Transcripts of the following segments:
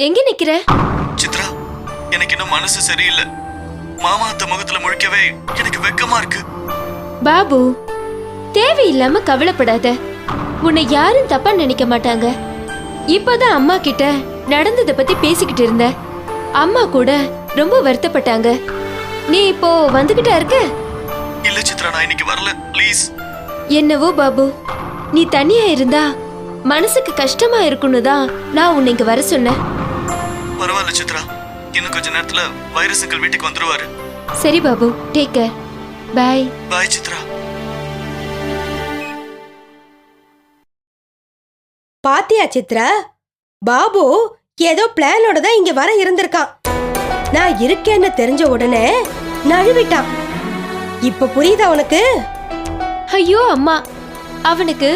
எங்க நிக்கிற? சித்ரா, எனக்கு இன்னும் மனசு சரியில்லை. மாமா அத்த முகத்துல முழிக்கவே எனக்கு வெக்கமா இருக்கு. பாபு, தேவையில்லாம கவலைப்படாத. உன்னை யாரும் தப்பா நினைக்க மாட்டாங்க. இப்பதான் அம்மா கிட்ட நடந்தத பத்தி பேசிக்கிட்டு இருந்த. அம்மா கூட ரொம்ப வருத்தப்பட்டாங்க. நீ இப்போ வந்துகிட்டா இருக்க? இல்ல சித்ரா, நான் இன்னைக்கு வரல, ப்ளீஸ். என்னவோ பாபு, நீ தனியா இருந்தா மனசுக்கு கஷ்டமா இருக்குன்னு தான் நான் உன்னை இங்க வர சொன்னேன். பரவாயில்ல சித்ரா, இன்னும் கொஞ்ச நேரத்துல வைரஸ் அங்கிள் வீட்டுக்கு வந்துருவாரு. சரி பாபு, டேக் கேர். பை. பாய் சித்ரா. பாத்தியா சித்ரா, பாபு ஏதோ பிளானோட தான் இங்க வர இருந்திருக்கான். நான் இருக்கேன்னு தெரிஞ்ச உடனே நழுவிட்டான். இப்ப புரியுதா உனக்கு? ஐயோ அம்மா, அவனுக்கு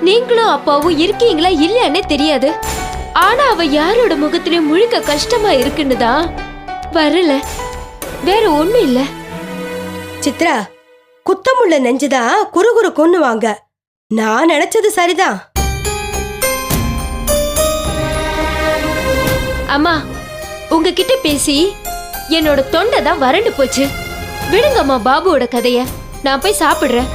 நீங்களும் அப்பாவும் இருக்கீங்களா இல்லன்னு தெரியாது. ஆனா அவ யாரோட முகத்திலயும் முழுக்க கஷ்டமா இருக்குன்னு தான் வரல. வேற ஒண்ணும் இல்ல. சித்ரா, குத்தமுள்ள நெஞ்சுதான் குறுகுறு கொன்னுவாங்க. நான் நினைச்சது சரிதான். அம்மா, உங்ககிட்ட பேசி என்னோட தொண்டை தான் வறண்டு போச்சு. விடுங்கம்மா பாபுவோட கதைய. நான் போய் சாப்பிடுறேன்.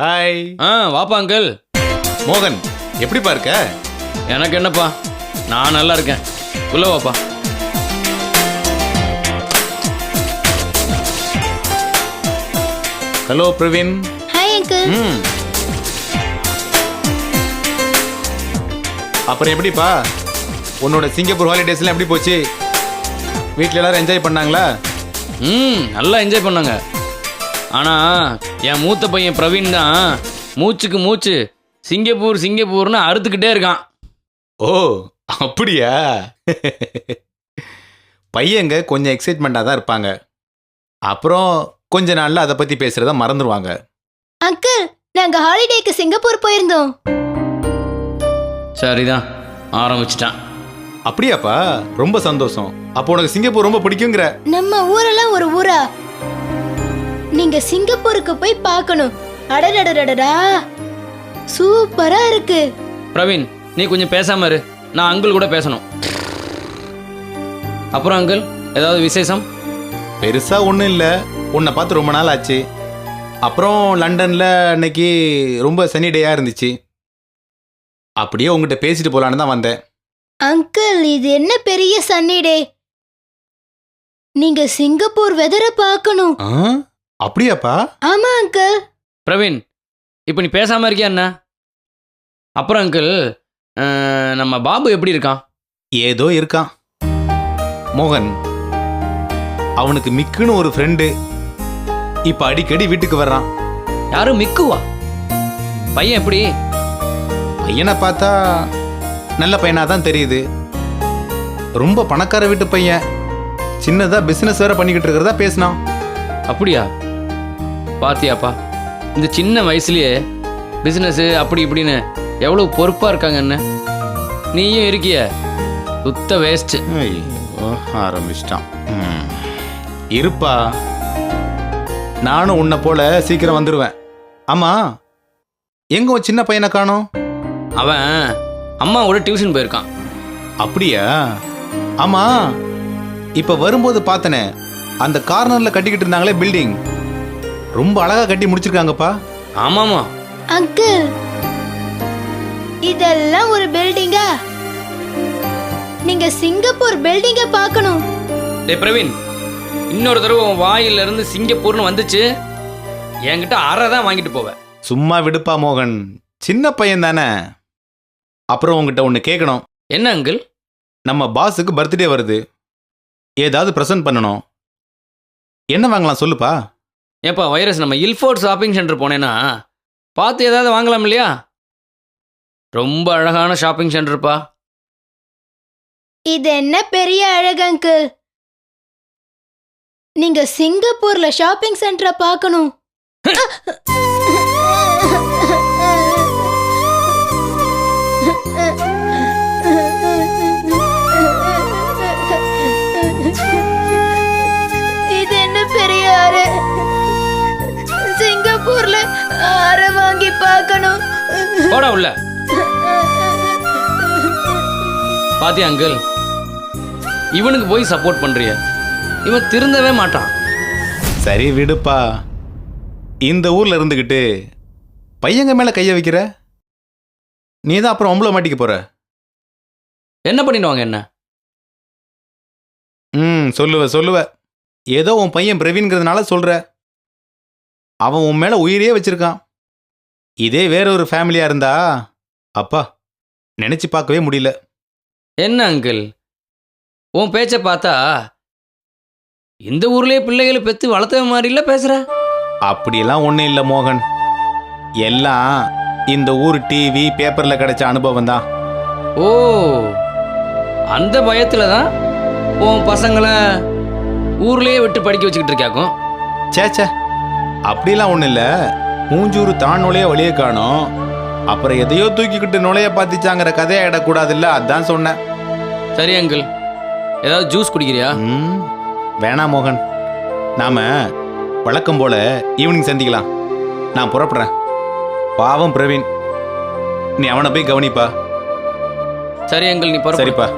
ஹாய். வாப்பா அங்கிள். மோகன், எப்படிப்பா இருக்க? எனக்கு என்னப்பா, நான் நல்லா இருக்கேன். உள்ள வாப்பா. ஹலோ பிரவீன். Hi uncle. அப்புறம் எப்படிப்பா உன்னோட சிங்கப்பூர் ஹாலிடேஸ்லாம் எப்படி போச்சு? வீட்டில் எல்லாரும் என்ஜாய் பண்ணாங்களா? நல்லா என்ஜாய் பண்ணாங்க. ஆனால் என் மூத்த பையன் பிரவீன் தான் மூச்சுக்கு மூச்சு சிங்கப்பூர் சிங்கப்பூர்னு அறுத்துக்கிட்டே இருக்கான். ஓ அப்படியா? பையங்க கொஞ்சம் எக்ஸைட்மெண்ட்டாக தான் இருப்பாங்க. அப்புறம் கொஞ்ச நாளில் அதை பற்றி பேசுகிறத மறந்துடுவாங்க. அங்கிள், நாங்க ஹாலிடேக்கு சிங்கப்பூர் போயிருந்தோம். சரிதான், ஆரம்பிச்சிட்டான். அப்படியாப்பா, ரொம்ப சந்தோஷம். அப்போ உனக்கு சிங்கப்பூர் ரொம்ப பிடிக்குங்கிற? நம்ம ஊரெல்லாம் ஒரு ஊரா? நீங்க சிங்கப்பூருக்கு போய் பார்க்கணும். அடடடடடா, சூப்பரா இருக்கு. பிரவீன், நீ கொஞ்சம் பேசாம இரு, நான் அங்கிள் கூட பேசணும். அப்புறம் அங்கிள், ஏதாவது விசேஷம்? பெருசா ஒன்றும் இல்லை. உன்னை பார்த்து ரொம்ப நாள் ஆச்சு. அப்புறம் லண்டனில் அன்னைக்கு ரொம்ப சனி டேயாக இருந்துச்சு. அப்படியே உங்ககிட்ட பேசிட்டு போகலான்னு தான் வந்தேன். அங்கிள், இது என்ன பெரிய சன்னி டே? நீங்க சிங்கப்பூர் வெதரை பார்க்கணும். அப்படியாப்பா? ஆமா அங்கிள். பிரவீன், இப்போ நீ பேசாம இருக்கியா என்ன? அப்புறம் அங்கிள், நம்ம பாபு எப்படி இருக்கான்? ஏதோ இருக்கான். மோகன், அவனுக்கு மிக்குன்னு ஒரு ஃப்ரெண்டு இப்ப அடிக்கடி வீட்டுக்கு வர்றான். யாரும் மிக்குவா? பையன் எப்படி? பையனை பார்த்தா நல்ல பையனா தான் தெரியுது. ரொம்ப பணக்கார வீட்டு பையன். சின்னதா பிசினஸ் வேற பண்ணிக்கிட்டு இருக்கிறதா பேசினான். அப்படியா? பாத்தியாப்பா, இந்த சின்ன வயசுலயே பிசினஸ் அப்படி இப்படின்னு எவ்வளவு பொறுப்பா இருக்காங்க. என்ன நீயும் இருக்கிய? சுத்த வேஸ்ட். ஆரம்பிச்சிட்டான். இருப்பா, நானும் உன்னை போல சீக்கிரம் வந்துடுவேன். ஆமா, எங்க உன் சின்ன பையனை காணோம்? அவன் அம்மாவோட டியூஷன் போயிருக்கான். அப்படியா? ஆமா, இப்ப வரும்போது பார்த்தனே, அந்த கார்னர்ல கட்டிக்கிட்டு இருந்தாங்களே பில்டிங், ரொம்ப அழகா கட்டி முடிச்சிருக்காங்கப்பா. ஆமாமா அங்கிள், இதெல்லாம் ஒரு பில்டிங்கா? நீங்க சிங்கப்பூர் பில்டிங்க பார்க்கணும். டேய் பிரவீன், இன்னொரு தடவை உன் வாயில இருந்து சிங்கப்பூர்னு வந்துச்சு, என்கிட்ட அரை தான் வாங்கிட்டு போவேன். சும்மா விடுப்பா மோகன், சின்ன பையன் தானே. அப்புறம் உங்ககிட்ட ஒன்று கேட்கணும். என்ன அங்கிள்? நம்ம பாஸுக்கு பர்த்டே வருது, ஏதாவது ப்ரெசென்ட் பண்ணணும். என்ன வாங்கலாம் சொல்லுப்பா? ஏப்பா வைரஸ், நம்ம இல்ஃபோர்ட் ஷாப்பிங் சென்டர் போனேன்னா பார்த்து ஏதாவது வாங்கலாம் இல்லையா? ரொம்ப அழகான ஷாப்பிங் சென்டர்ப்பா. இது என்ன பெரிய அழகு அங்கிள்? நீங்க சிங்கப்பூர்ல ஷாப்பிங் சென்டரை பார்க்கணும். போடா உள்ள. பாத்தியா அங்கிள், இவனுக்கு போய் சப்போர்ட் பண்றிய, இவன் திருந்தவே மாட்டான். சரி விடுப்பா. இந்த ஊர்ல இருந்துகிட்டு பையங்க மேல கைய வைக்கிற, நீ தான் அப்புறம் ஒம்பளை மாட்டிக்க போற. என்ன பண்ணிடுவாங்க என்ன? சொல்லுவ. ஏதோ உன் பையன் பிரவீன்கிறதுனால சொல்ற. அவன் உன் மேல உயிரே வச்சிருக்கான். இதே வேற ஒரு ஃபேமிலியா இருந்தா அப்பா நினைச்சு பார்க்கவே முடியல. என்ன அங்கிள், உன் பேச்ச பார்த்தா இந்த ஊர்லயே பிள்ளைகளை பெத்து வளர்த்த மாதிரி இல்ல பேசுற. அப்படியெல்லாம் ஒன்றும் இல்லை மோகன். எல்லாம் இந்த ஊர் டிவி பேப்பர்ல கிடைச்ச அனுபவம் தான். ஓ, அந்த பயத்துல தான் உன் பசங்களை ஊர்லயே விட்டு படிக்க வச்சுக்கிட்டு இருக்காக்கும். சேச்சே, அப்படிலாம் ஒன்றும் இல்லை. மூஞ்சூறு தான் நுழைய வழியே காணும். அப்புறம் எதையோ தூக்கிக்கிட்டு நுழைய பார்த்துச்சாங்கிற கதையை இடக்கூடாதுல்ல, அதான் சொன்னேன். சரி அங்கிள், ஏதாவது ஜூஸ் குடிக்கிறியா? வேணாம் மோகன், நாம வழக்கம் போல ஈவினிங் சந்திக்கலாம். நான் புறப்படுறேன். பாவம் பிரவீன், நீ அவனை போய் கவனிப்பா. சரி அங்கிள், நீ புறப்படு. சரிப்பா.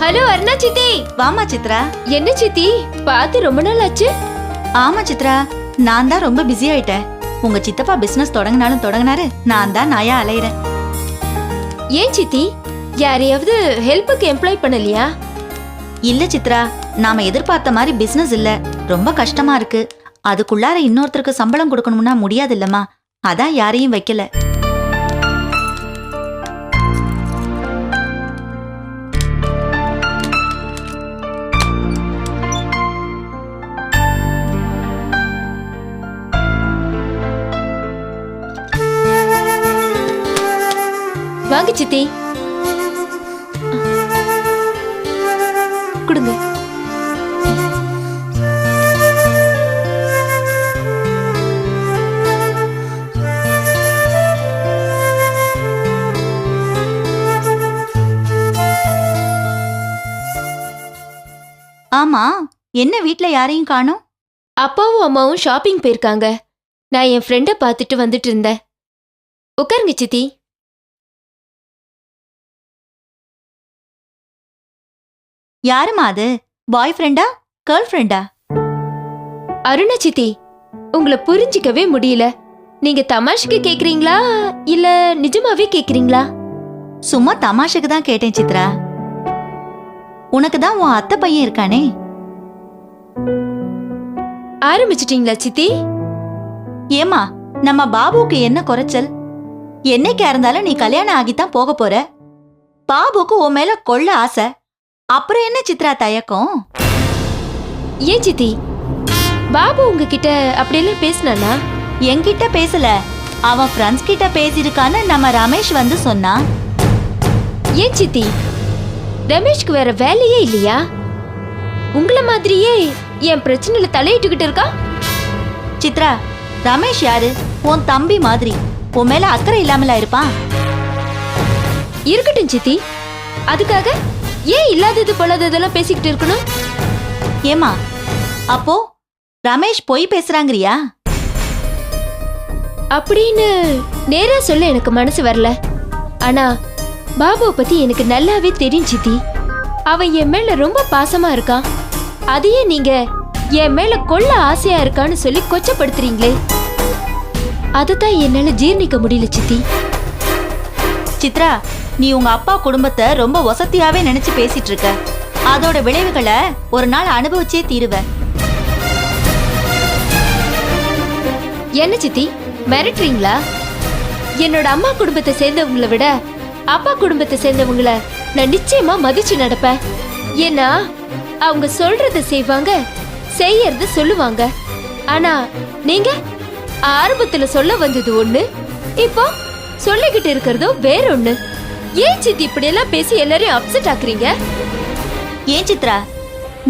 ஹலோ அருணா சித்தி. வாமா சித்ரா. என்ன சித்தி, பார்த்து ரொம்ப நாள் ஆச்சு. ஆமா சித்ரா, நான் தான் ரொம்ப பிஸி ஆயிட்டேன். உங்க சித்தப்பா பிசினஸ் தொடங்கினாரு, நான் தான் நாயா அலையிறேன். ஏன் சித்தி, யாரையாவது ஹெல்ப்புக்கு எம்ப்ளாய் பண்ணலையா? இல்ல சித்ரா, நாம எதிர்பார்த்த மாதிரி பிசினஸ் இல்ல, ரொம்ப கஷ்டமா இருக்கு. அதுக்குள்ளார இன்னொருத்தருக்கு சம்பளம் கொடுக்கணும்னா முடியாது இல்லம்மா, அதான் யாரையும் வைக்கல. வாங்க சித்தி, கொடுங்க. ஆமா, என்ன வீட்ல யாரையும் காணோம்? அப்பாவும் அம்மாவும் ஷாப்பிங் போயிருக்காங்க. நான் என் ஃப்ரெண்டை பார்த்துட்டு வந்துட்டு இருந்தேன். உட்காருங்க சித்தி. யாருமா அது? பாய் ஃப்ரெண்டா, கேர்ள் ஃப்ரெண்டா? அருணா சித்தி, உங்களை புரிஞ்சிக்கவே முடியல. நீங்க தமாஷுக்கு கேக்குறீங்களா இல்ல நிஜமாவே கேக்குறீங்களா? சும்மா தமாஷுக்கு தான் கேட்டேன் சித்ரா. உனக்கு தான் உன் அத்தை பையன் இருக்கானே. ஆரம்பிச்சிட்டீங்களா சித்தி? ஏமா, நம்ம பாபுக்கு என்ன குறைச்சல்? என்னைக்கா இருந்தாலும் நீ கல்யாணம் ஆகித்தான் போக போற. பாபுக்கு உன் மேல கொள்ள ஆசை, அப்புறம் என்ன சித்ரா தயக்கம்? ஏன் சித்தி, பாபு உங்ககிட்ட அப்படியெல்லாம் பேசினானா? என்கிட்ட பேசல, அவன் ஃப்ரெண்ட்ஸ் கிட்ட பேசியிருக்கான்னு நம்ம ரமேஷ் வந்து சொன்னான். ஏன் சித்தி, ரமேஷ்க்கு வேற வேலையே இல்லையா? உங்கள மாதிரியே என் பிரச்சனையில தலையிட்டுக்கிட்டு இருக்கா. சித்ரா, ரமேஷ் யாரு? உன் தம்பி மாதிரி, உன் மேல அக்கறை இல்லாமலா இருப்பான்? இருக்கட்டும் சித்தி, அதுக்காக ஏன் இல்லாதது போலாததெல்லாம் பேசிக்கிட்டு இருக்கணும்? ஏமா, அப்போ ரமேஷ் பொய் பேசுறாங்கறியா? அப்படின்னு நேரா சொல்ல எனக்கு மனசு வரல. ஆனா பாபுவை பத்தி எனக்கு நல்லாவே தெரியும் சித்தி. அவன் என் மேல ரொம்ப பாசமா இருக்கான். அதையே நீங்க என் மேல கொள்ள ஆசையா இருக்கான்னு சொல்லி கொச்சப்படுத்துறீங்களே, அதுதான் என்னால ஜீர்ணிக்க முடியல சித்தி. சித்ரா, நீ உங்க அப்பா குடும்பத்தை ரொம்ப வசதியாவே நினைச்சு பேசிட்டு இருக்க. அதோட விளைவுகளை ஒரு நாள் அனுபவிச்சே தீருவ. என்ன சித்தி, மிரட்டுறீங்களா? என்னோட அம்மா குடும்பத்தை சேர்ந்தவங்களை விட அப்பா குடும்பத்தை சேர்ந்தவங்கள நான் நிச்சயமா மதிச்சு நடப்பேன். ஏன்னா அவங்க சொல்றத செய்வாங்க, செய்யறத சொல்லுவாங்க. ஆனா நீங்க ஆரம்பத்துல சொல்ல வந்தது ஒண்ணு, இப்போ சொல்லிக்கிட்டு இருக்கிறதோ வேற ஒண்ணு. ஏன் சித்தி இப்படி எல்லாம் பேசி எல்லாரையும் அப்செட் ஆக்குறீங்க? ஏன் சித்ரா,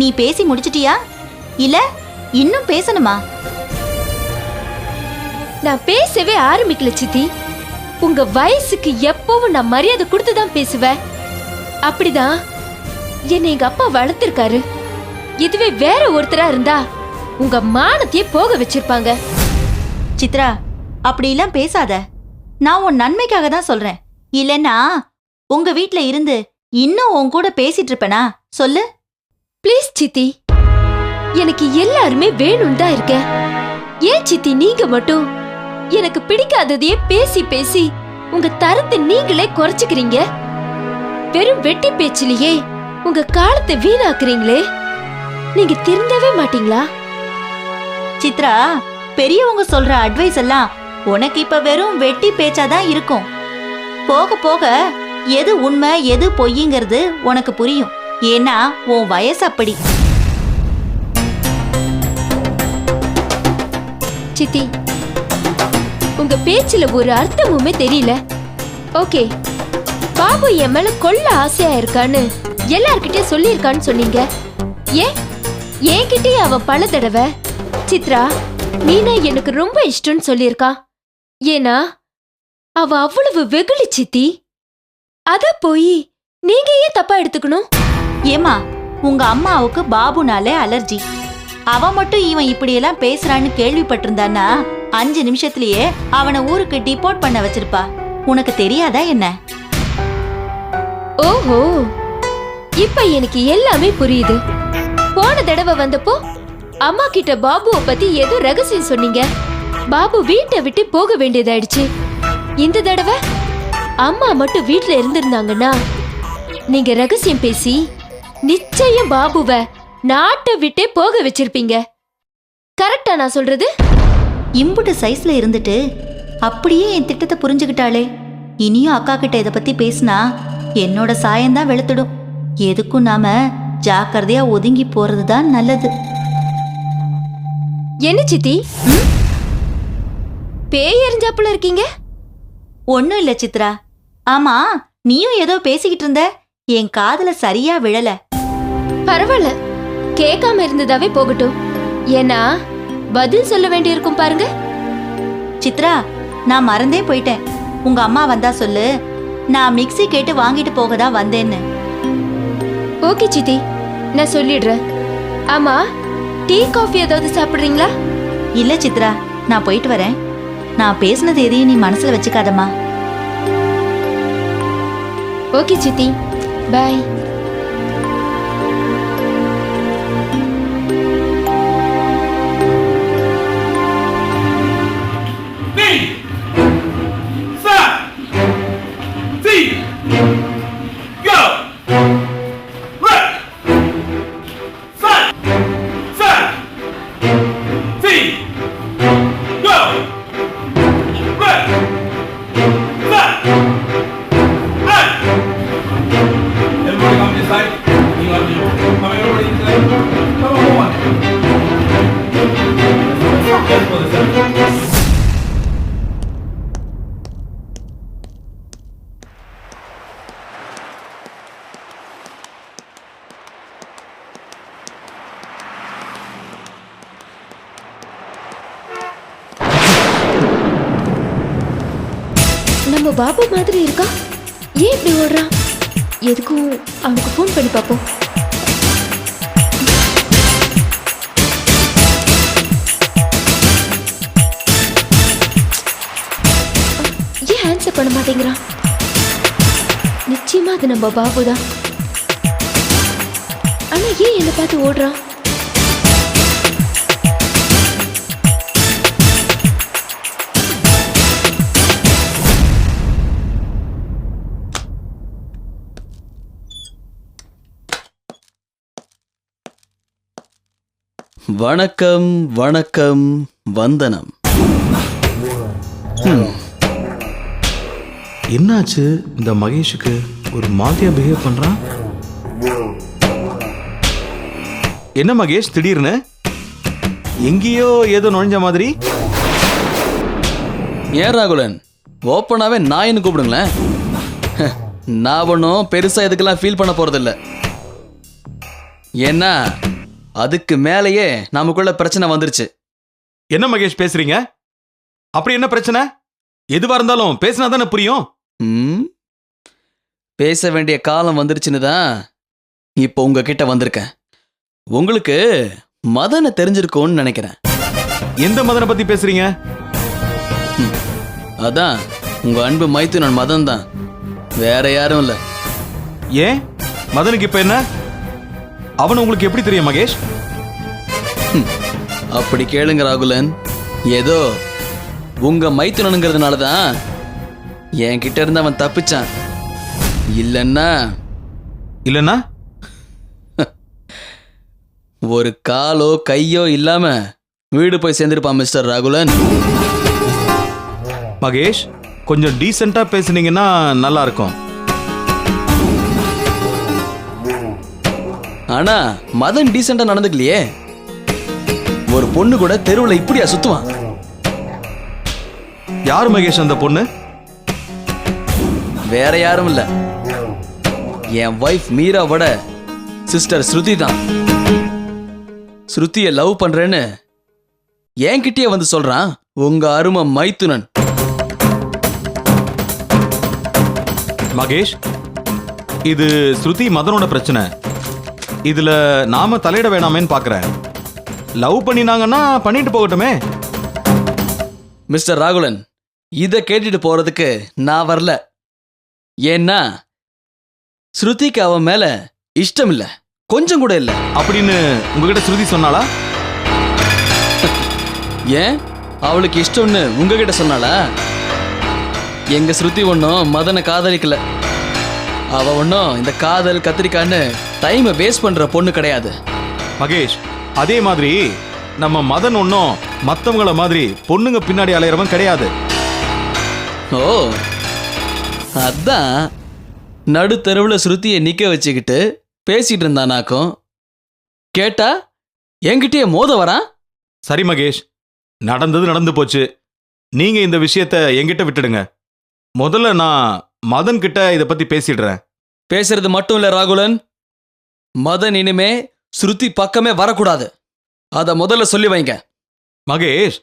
நீ பேசி முடிச்சிட்டியா இல்ல இன்னும் பேசணுமா? நான் பேசவே ஆரம்பிக்கல சித்தி. உங்க வயசுக்கு எப்பவும் நான் மரியாதை கொடுத்துதான் பேசுவேன். அப்படிதான் என்னை எங்க அப்பா வளர்த்திருக்காரு. இதுவே வேற ஒருத்தரா இருந்தா உங்க மானத்தையே போக வச்சிருப்பாங்க. சித்ரா, அப்படிலாம் பேசாத. நான் உன் நன்மைக்காக தான் சொல்றேன். இல்லைன்னா உங்க வீட்ல இருந்து இன்னும் உன் கூட பேசிட்டு இருப்பேனா சொல்லு? ப்ளீஸ் சித்தி, எனக்கு எல்லாருமே வேணும்னு தான் இருக்கேன். ஏன் சித்தி நீங்க மட்டும் எனக்கு பிடிக்காததையே பேசி பேசி உங்க தரத்தை நீங்களே குறைச்சுக்கிறீங்க? வெறும் வெட்டி பேச்சிலேயே உங்க காலத்தை வீணாக்குறீங்களே. நீங்க திருந்தவே மாட்டீங்களா? சித்ரா, பெரியவங்க சொல்ற அட்வைஸ் எல்லாம் உனக்கு இப்ப வெறும் வெட்டி பேச்சாதான் இருக்கும். போக போக எது உண்மை எது பொய்ங்கிறது உனக்கு புரியும். ஏன்னா உன் வயசு அப்படி. சித்தி, உங்க பேச்சுல ஒரு அர்த்தமுமே தெரியல. ஓகே, பாபு என் மேல கொல்ல ஆசையா இருக்கான்னு எல்லார்கிட்டயும் சொல்லியிருக்கான்னு சொன்னீங்க. ஏன் என்கிட்டயே அவன் பல தடவை சித்ரா நீனா எனக்கு ரொம்ப இஷ்டம்னு சொல்லியிருக்கான். ஏன்னா அவ அவ்வளவு வெகுளி சித்தி. அத போய் நீங்க ஏன் தப்பா எடுத்துக்கணும்? ஏமா, உங்க அம்மாவுக்கு பாபுனாலே அலர்ஜி. அவ மட்டும் இவன் இப்படியெல்லாம் பேசுறான்னு கேள்விப்பட்டிருந்தான்னா 5 நிமிஷத்திலேயே அவனை ஊருக்கு டிபோர்ட் பண்ண வச்சிருப்பா. உனக்கு தெரியாதா என்ன? ஓஹோ, இப்ப எனக்கு எல்லாமே புரியுது. போன தடவை வந்தப்போ அம்மா கிட்ட பாபுவை பத்தி ஏதோ ரகசியம் சொன்னீங்க. பாபு வீட்டை விட்டு போக வேண்டியதாயிடுச்சு. இந்த தடவை அம்மா மட்டும் வீட்ல இருந்திருந்தாங்கன்னா நீங்க ரகசியம் பேசி நிச்சயம் பாபுவை நாட்டை விட்டே போக வச்சிருப்பீங்க. கரெக்டா நான் சொல்றது? இம்புட்டு சைஸ்ல இருந்துட்டு அப்படியே என் திட்டத்தை புரிஞ்சுக்கிட்டாளே. இனியும் அக்கா கிட்ட இதை பத்தி பேசினா என்னோட சாயம்தான் வெளுத்துடும். எதுக்கும் நாம ஜாக்கிரதையா ஒதுங்கி போறதுதான் நல்லது. என்ன சித்தி பேய் எறிஞ்சாப்புல இருக்கீங்க? ஒன்னும் இல்ல சித்ரா. ஆமா, நீயும் ஏதோ பேசிக்கிட்டு இருந்த, என் காதுல சரியா விழல. பரவாயில்ல, கேட்காம இருந்ததாவே போகட்டும். ஏன்னா பதில் சொல்ல வேண்டியிருக்கும் பாருங்க. சித்ரா, நான் மறந்தே போயிட்டேன். உங்க அம்மா வந்தா சொல்லு, நான் மிக்ஸி கேட்டு வாங்கிட்டு போகதா வந்தேன்னு. ஓகே சித்தி, நான் சொல்லிடுறேன். ஆமா, டீ காஃபி ஏதாவது சாப்பிடுறீங்களா? இல்ல சித்ரா, நான் போயிட்டு வரேன். நான் பேசுனது எதையும் நீ மனசுல வச்சுக்காதம்மா. ஓகே சித்தி, பாய். நம்ம பாபு மாதிரி இருக்கா? ஏன் இப்படி ஓடுறான்? எதுக்கும் அவனுக்கு ஃபோன் பண்ணி பார்ப்போம். ஏன் ஆன்சர் பண்ண மாட்டேங்கிறான்? நிச்சயமா அது நம்ம பாபு தான். ஆனா ஏன் என்னை பார்த்து ஓடுறான்? வணக்கம் வணக்கம் வந்தனம். என்னாச்சு இந்த மகேஷுக்கு? ஒரு மாதிரியா பிஹேவ் பண்றான். என்ன மகேஷ் திடீர்னு எங்கேயோ ஏதோ நுழைஞ்ச மாதிரி? ஏன் ராகுலன், ஓப்பனாவே நாயின்னு கூப்பிடுங்களேன். நான் ஒன்றும் பெருசா இதுக்கெல்லாம் ஃபீல் பண்ண போறதில்ல. ஏன்னா அதுக்கு மேலேயே நமக்குள்ள பிரச்சனை வந்துருச்சு. என்ன மகேஷ் பேசுறீங்க? அப்படி என்ன பிரச்சனை? எதுவா இருந்தாலும் பேசினா தானே புரியும். ம், பேச வேண்டிய காலம் வந்துருச்சுன்னு தான் இப்போ உங்ககிட்ட வந்திருக்கேன். உங்களுக்கு மதனை தெரிஞ்சிருக்கும்னு நினைக்கிறேன். எந்த மதனை பத்தி பேசுறீங்க? அதான் உங்க அன்பு மைத்துனன் மதன் தான், வேற யாரும் இல்ல. ஏன் மதனுக்கு இப்ப என்ன? அவன் உங்களுக்கு எப்படி தெரியும் மகேஷ்? அப்படி கேளுங்க ராகுலன். ஏதோ உங்க மைத்துனனுங்கிறதுனால தான் என்கிட்ட இருந்து அவன் தப்பிச்சான். இல்லைன்னா இல்லன்னா ஒரு காலோ கையோ இல்லாம வீடு போய் சேர்ந்திருப்பான் மிஸ்டர் ராகுலன். மகேஷ் கொஞ்சம் டீசெண்டா பேசுனீங்கன்னா நல்லா இருக்கும். ஆனா மதன் டீசெண்டா நடந்துக்கலையே. ஒரு பொண்ணு கூட தெருவுல இப்படியா சுத்துவான்? யாரு மகேஷ் அந்த பொண்ணு? வேற யாரும் இல்ல, என் வைஃப் மீராவோட சிஸ்டர் ஸ்ருதி தான். ஸ்ருதியை லவ் பண்றேன்னு என்கிட்டயே வந்து சொல்றான் உங்க அருமை மைத்துனன். மகேஷ் இது ஸ்ருதி மதனோட பிரச்சனை. இதுல நாம தலையிட வேணாமேன்னு பாக்குறேன். லவ் பண்ணினாங்கன்னா பண்ணிட்டு போகட்டுமே. மிஸ்டர் ராகுலன், இதை கேட்டுட்டு போறதுக்கு நான் வரல. ஏன்னா ஸ்ருதிக்கு அவன் மேல இஷ்டம் இல்ல, கொஞ்சம் கூட இல்ல. அப்படின்னு உங்ககிட்ட ஸ்ருதி சொன்னாளா? ஏன் அவளுக்கு இஷ்டம்னு உங்ககிட்ட சொன்னாளா? எங்க ஸ்ருதி ஒன்றும் மதனை காதலிக்கல. அவ ஒன்றும் இந்த காதல் கத்திரிக்கான்னு டைமை வேஸ்ட் பண்ற பொண்ணு கிடையாது. மகேஷ் அதே மாதிரி நம்ம மதன் ஒன்றும் மற்றவங்கள மாதிரி பொண்ணுங்க பின்னாடி அலையிறவன் கிடையாது. ஓ, அதான் நடுத்தெருவில் ஸ்ருதியை நிக்க வச்சுக்கிட்டு பேசிட்டு இருந்தானாக்கும். கேட்டா என்கிட்டயே மோத வரான். சரி மகேஷ், நடந்தது நடந்து போச்சு. நீங்க இந்த விஷயத்த என்கிட்ட விட்டுடுங்க. முதல்ல நான் மதன் கிட்ட இதை பத்தி பேசிடுறேன். பேசுறது மட்டும் இல்ல ராகுலன், மதன் இனிமே ஸ்ருதி பக்கமே வரக்கூடாது. அத முதல்ல சொல்லி வைங்க. மகேஷ்,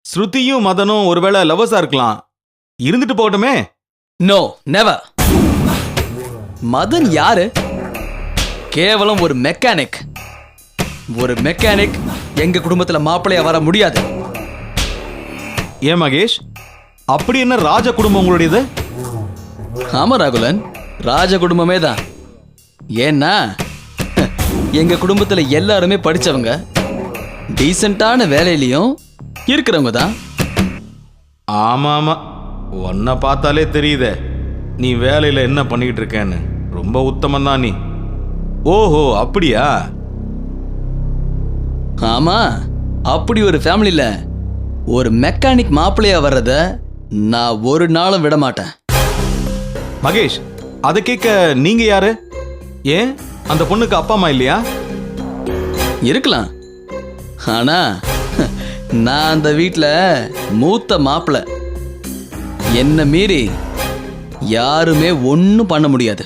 ஸ்ருதியும் மதனும் ஒருவேளை லவ்வர்ஸா இருக்கலாம், இருந்துட்டு போகட்டுமே. No, never. மதன் யாரு? கேவலம் ஒரு மெக்கானிக். ஒரு மெக்கானிக் எங்க குடும்பத்துல மாப்பிள்ளையா வர முடியாது. ஏன் மகேஷ், அப்படி என்ன ராஜ குடும்பம் உங்களுடையது? ஆமா ராகுலன், ராஜ குடும்பமே தான். ஏன்னா எங்க குடும்பத்துல எல்லாருமே படிச்சவங்க, டீசென்டான வேலையிலையும் இருக்கிறவங்க தான். ஆமா ஆமா, உன்னை பார்த்தாலே தெரியுதே நீ வேலையில என்ன பண்ணிக்கிட்டு இருக்கேன்னு. ரொம்ப உத்தமம் தான் நீ. ஓஹோ அப்படியா? ஆமா, அப்படி ஒரு ஃபேமிலியில ஒரு மெக்கானிக் மாப்பிள்ளையா வர்றத நான் ஒரு நாளும் விட மாட்டேன். மகேஷ், அதை கேட்க நீங்க யாரு? ஏன் அந்த பொண்ணுக்கு அப்பா அம்மா இல்லையா? இருக்கலாம், ஆனா நான் அந்த வீட்டில் மூத்த மாப்பிள்ளை. என்ன மீறி யாருமே ஒன்றும் பண்ண முடியாது.